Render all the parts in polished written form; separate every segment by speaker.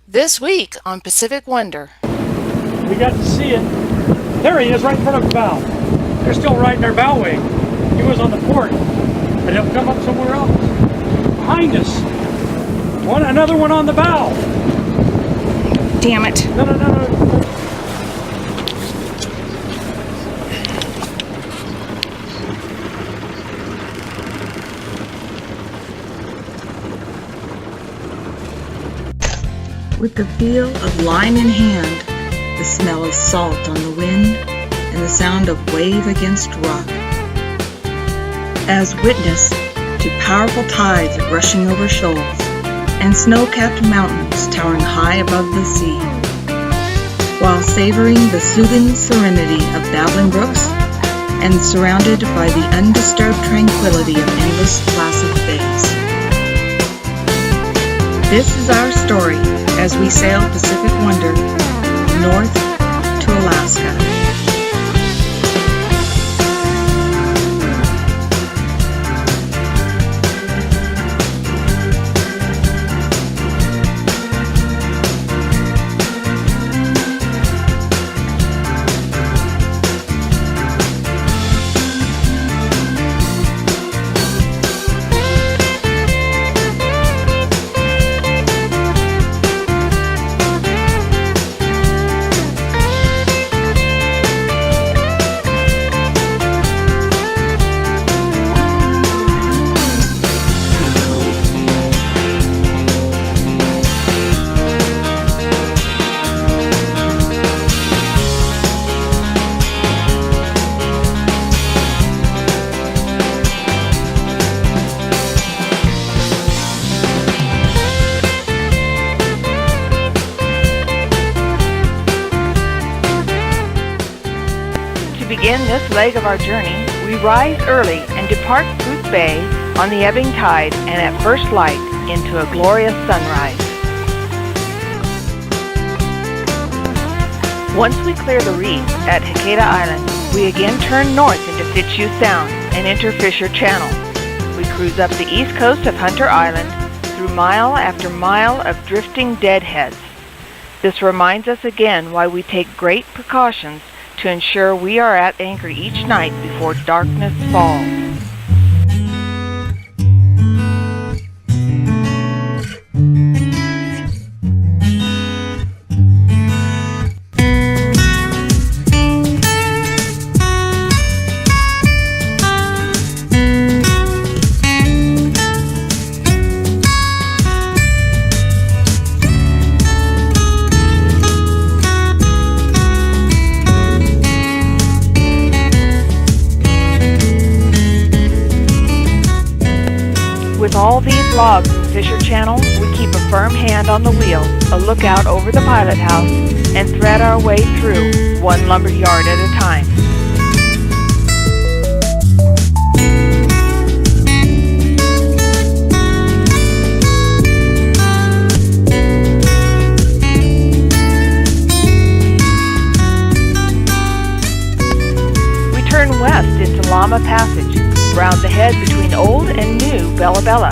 Speaker 1: This week on Pacific Wonder.
Speaker 2: We got to see it. There he is, right in front of the bow. They're still riding their bow wave. He was on the port, but he'll come up somewhere else. Behind us. Another one on the bow.
Speaker 3: Damn it.
Speaker 2: No.
Speaker 3: With the feel of line in hand, the smell of salt on the wind, and the sound of wave against rock. As witness to powerful tides rushing over shoals and snow-capped mountains towering high above the sea, while savoring the soothing serenity of babbling brooks and surrounded by the undisturbed tranquility of endless placid bays. This is our story as we sail Pacific Wonder north to Alaska.
Speaker 4: To begin this leg of our journey, we rise early and depart Booth Bay on the ebbing tide and at first light into a glorious sunrise. Once we clear the reef at Hecata Island, we again turn north into Fitzhugh Sound and enter Fisher Channel. We cruise up the east coast of Hunter Island through mile after mile of drifting deadheads. This reminds us again why we take great precautions to ensure we are at anchor each night before darkness falls. With all these logs in Fisher Channel, we keep a firm hand on the wheel, a lookout over the pilot house, and thread our way through, one lumber yard at a time. We turn west into Llama Passage, round the head between Old and New Bella Bella,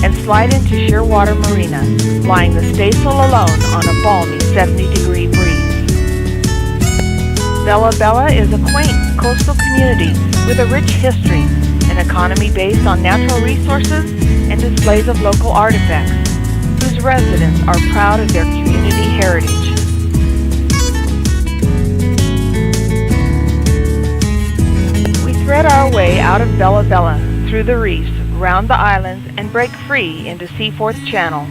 Speaker 4: and slide into Shearwater Marina, lying the staysail alone on a balmy 70-degree breeze. Bella Bella is a quaint coastal community with a rich history, an economy based on natural resources and displays of local artifacts, whose residents are proud of their community heritage. Thread our way out of Bella Bella, through the reefs, round the islands, and break free into Seaforth Channel.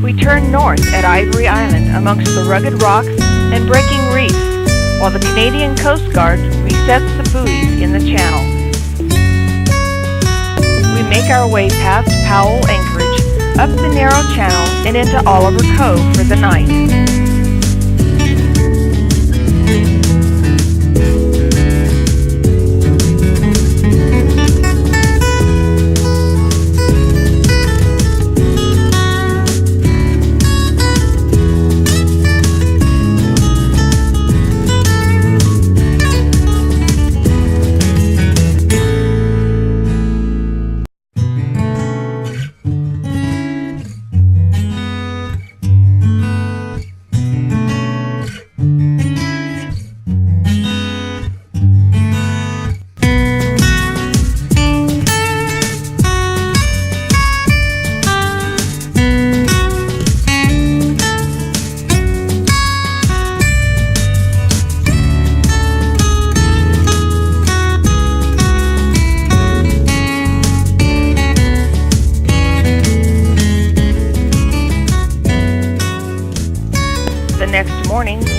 Speaker 4: We turn north at Ivory Island amongst the rugged rocks and breaking reefs, while the Canadian Coast Guard resets the buoys in the channel. We make our way past Powell Anchorage, up the narrow channel, and into Oliver Cove for the night.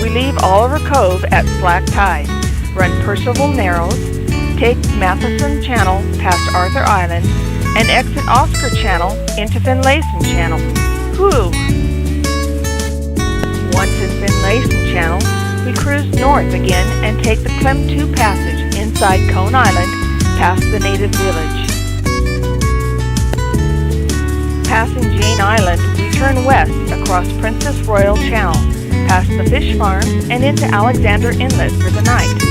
Speaker 4: we leave Oliver Cove at slack tide, run Percival Narrows, take Matheson Channel past Arthur Island, and exit Oscar Channel into Finlayson Channel. Whew! Once in Finlayson Channel, we cruise north again and take the Clem 2 passage inside Cone Island past the native village. Passing Jane Island, we turn west across Princess Royal Channel, past the fish farm and into Alexander Inlet for the night.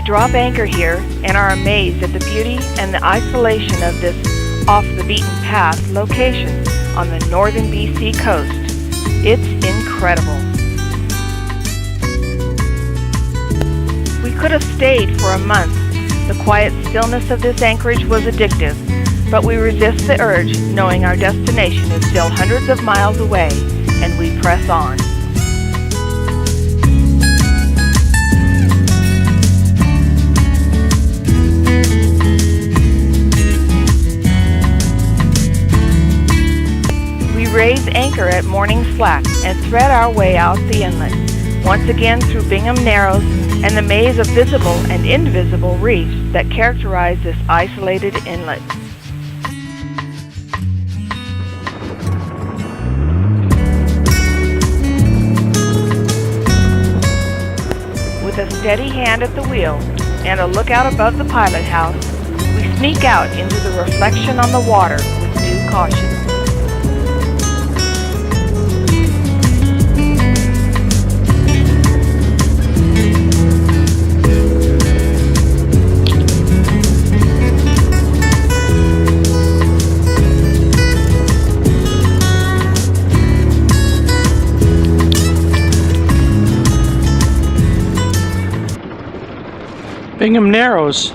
Speaker 4: Drop anchor here and are amazed at the beauty and the isolation of this off-the-beaten-path location on the northern BC coast. It's incredible. We could have stayed for a month. The quiet stillness of this anchorage was addictive, but we resist the urge knowing our destination is still hundreds of miles away, and we press on. Raise anchor at morning slack and thread our way out the inlet, once again through Bingham Narrows and the maze of visible and invisible reefs that characterize this isolated inlet. With a steady hand at the wheel and a lookout above the pilot house, we sneak out into the reflection on the water with due caution.
Speaker 2: Bingham Narrows,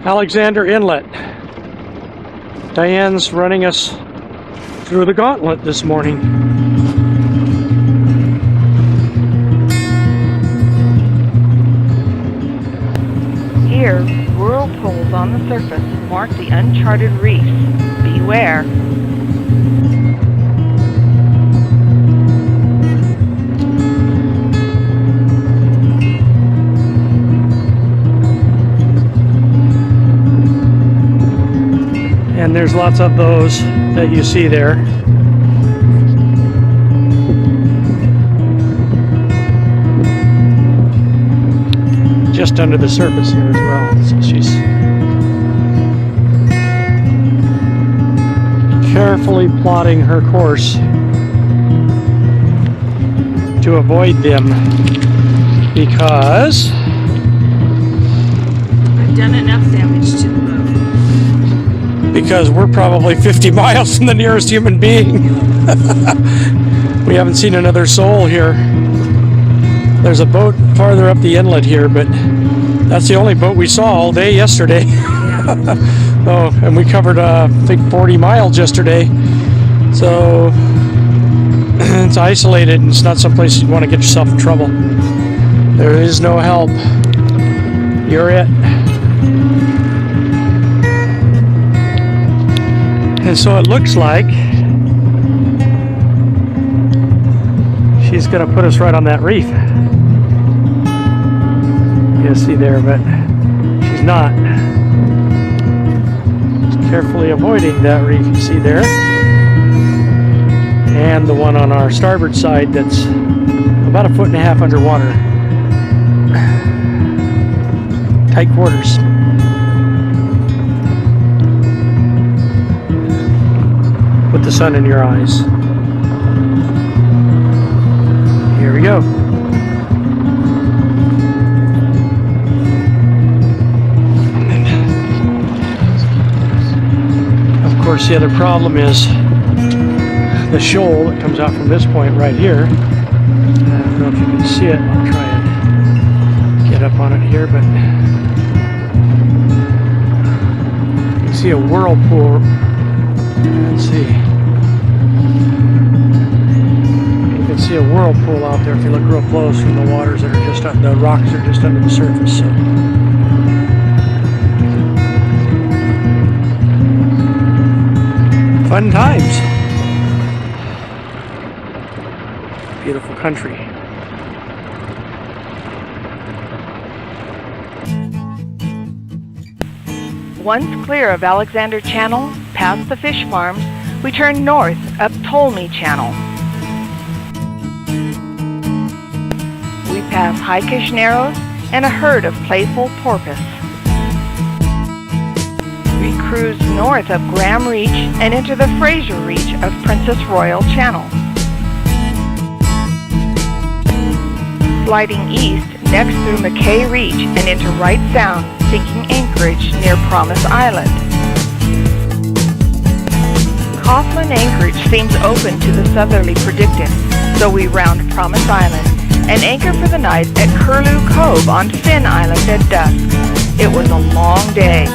Speaker 2: Alexander Inlet. Diane's running us through the gauntlet this morning.
Speaker 4: Here, whirlpools on the surface mark the uncharted reefs. Beware.
Speaker 2: And there's lots of those that you see there. Just under the surface here as well. So she's carefully plotting her course to avoid them. because
Speaker 3: I've done enough damage to the boat.
Speaker 2: because we're probably 50 miles from the nearest human being. We haven't seen another soul here. There's a boat farther up the inlet here, but that's the only boat we saw all day yesterday. Oh, and we covered, I think, 40 miles yesterday. So it's isolated and it's not someplace you want to get yourself in trouble. There is no help. You're it. And so it looks like she's going to put us right on that reef. You see there, but she's not. Just carefully avoiding that reef you see there. And the one on our starboard side that's about 1.5 feet underwater. Tight quarters. Put the sun in your eyes. Here we go. Of course, the other problem is the shoal that comes out from this point right here. I don't know if you can see it. I'll try and get up on it here, but you can see a whirlpool. Let's see. You can see a whirlpool out there if you look real close from the waters that are just the rocks are just under the surface. So. Fun times. Beautiful country.
Speaker 4: Once clear of Alexander Channel, past the fish farms, we turn north up Ptolemy Channel. We pass Highkish Narrows and a herd of playful porpoise. We cruise north up Graham Reach and into the Fraser Reach of Princess Royal Channel. Sliding east next through McKay Reach and into Wright Sound, seeking anchorage near Promise Island. Coughlin Anchorage seems open to the southerly predicted, so we round Promise Island and anchor for the night at Curlew Cove on Finn Island at dusk. It was a long day.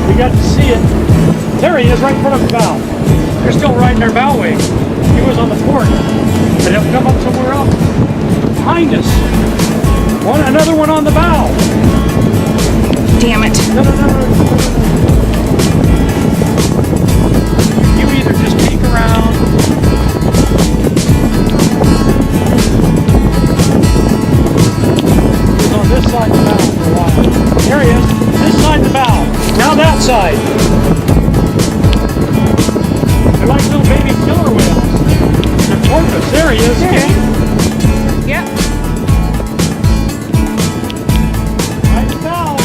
Speaker 2: We got to see it. There he is, right in front of the bow. They're still riding their bow wing. He was on the port, but he'll come up somewhere else. Behind us. Another one on the bow.
Speaker 3: Damn it.
Speaker 2: No. You either just peek around. He was on this side of the bow for a while. There he is. This side of the bow. Now that side. They're like little baby killer whales. They're porpoise. There he is. Okay.
Speaker 3: Yep.
Speaker 2: Right now.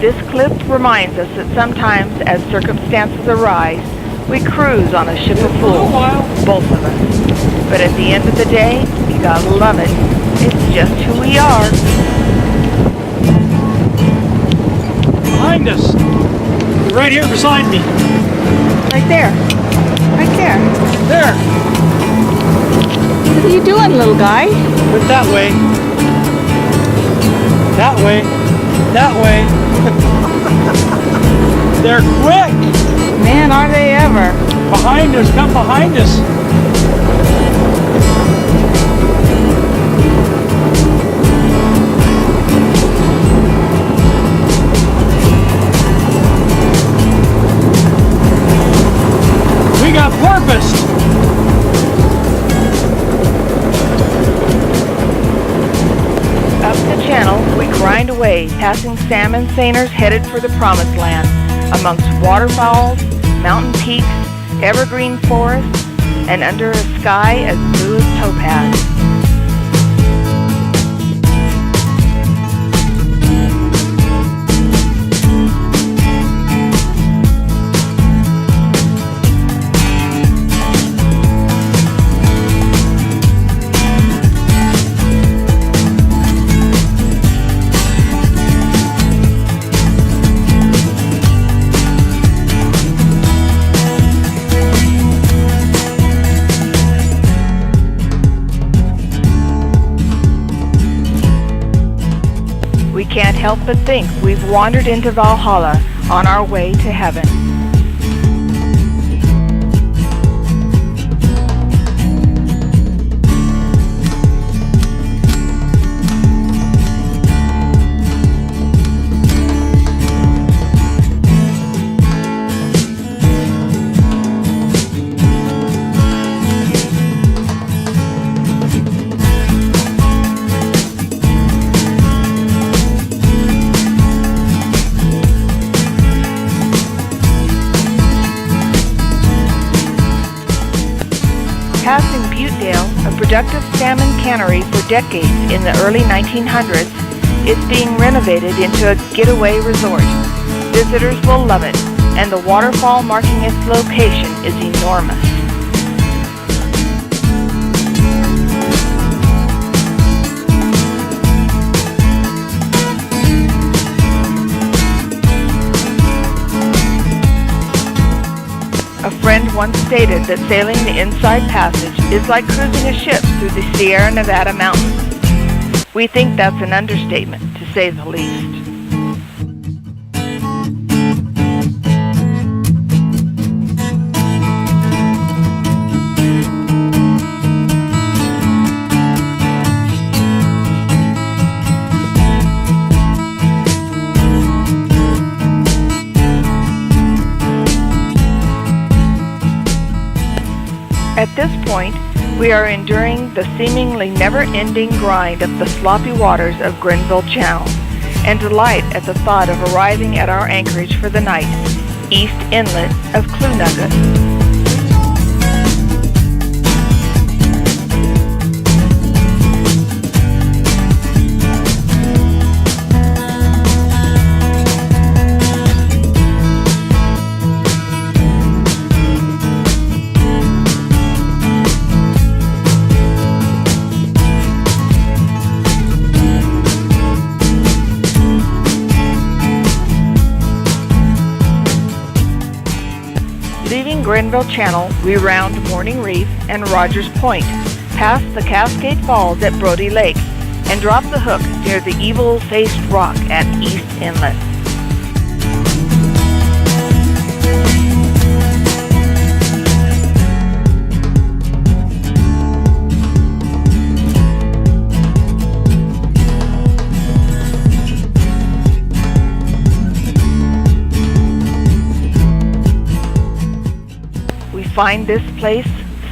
Speaker 4: This clip reminds us that sometimes, as circumstances arise, we cruise on a ship of fools, both of us. But at the end of the day, you gotta love it. It's just who we are.
Speaker 2: Behind us. You're right here beside me.
Speaker 3: Right there. Right there.
Speaker 2: There.
Speaker 5: What are you doing, little guy?
Speaker 2: Went that way. That way. That way. They're quick.
Speaker 5: Man, are they ever.
Speaker 2: Behind us. Come behind us. We got porpoise.
Speaker 4: Up the channel, we grind away, passing salmon seiners headed for the promised land, amongst waterfalls, mountain peaks, evergreen forests, and under a sky as blue as topaz. We can't help but think we've wandered into Valhalla on our way to heaven. Passing Buttedale, a productive salmon cannery for decades in the early 1900s, is being renovated into a getaway resort. Visitors will love it, and the waterfall marking its location is enormous. A friend once stated that sailing the Inside Passage is like cruising a ship through the Sierra Nevada mountains. We think that's an understatement, to say the least. At this point, we are enduring the seemingly never-ending grind of the sloppy waters of Grenville Channel, and delight at the thought of arriving at our anchorage for the night, East Inlet of Clunugget. Leaving Grenville Channel, we round Morning Reef and Rogers Point, past the Cascade Falls at Brody Lake, and drop the hook near the evil-faced rock at East Inlet. Find this place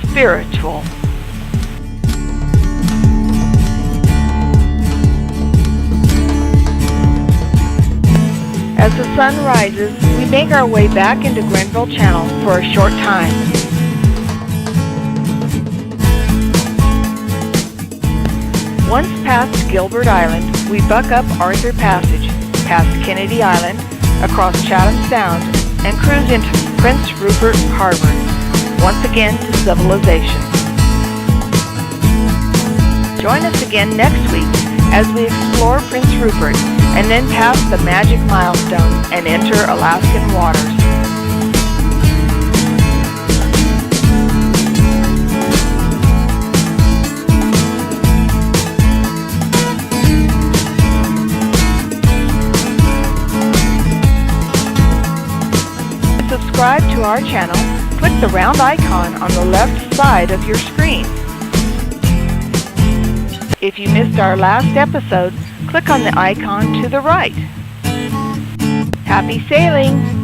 Speaker 4: spiritual. As the sun rises, we make our way back into Grenville Channel for a short time. Once past Gilbert Island, we buck up Arthur Passage, past Kennedy Island, across Chatham Sound, and cruise into Prince Rupert Harbor, once again to civilization. Join us again next week as we explore Prince Rupert and then pass the magic milestone and enter Alaskan waters. our channel, click the round icon on the left side of your screen. If you missed our last episode, click on the icon to the right. Happy sailing!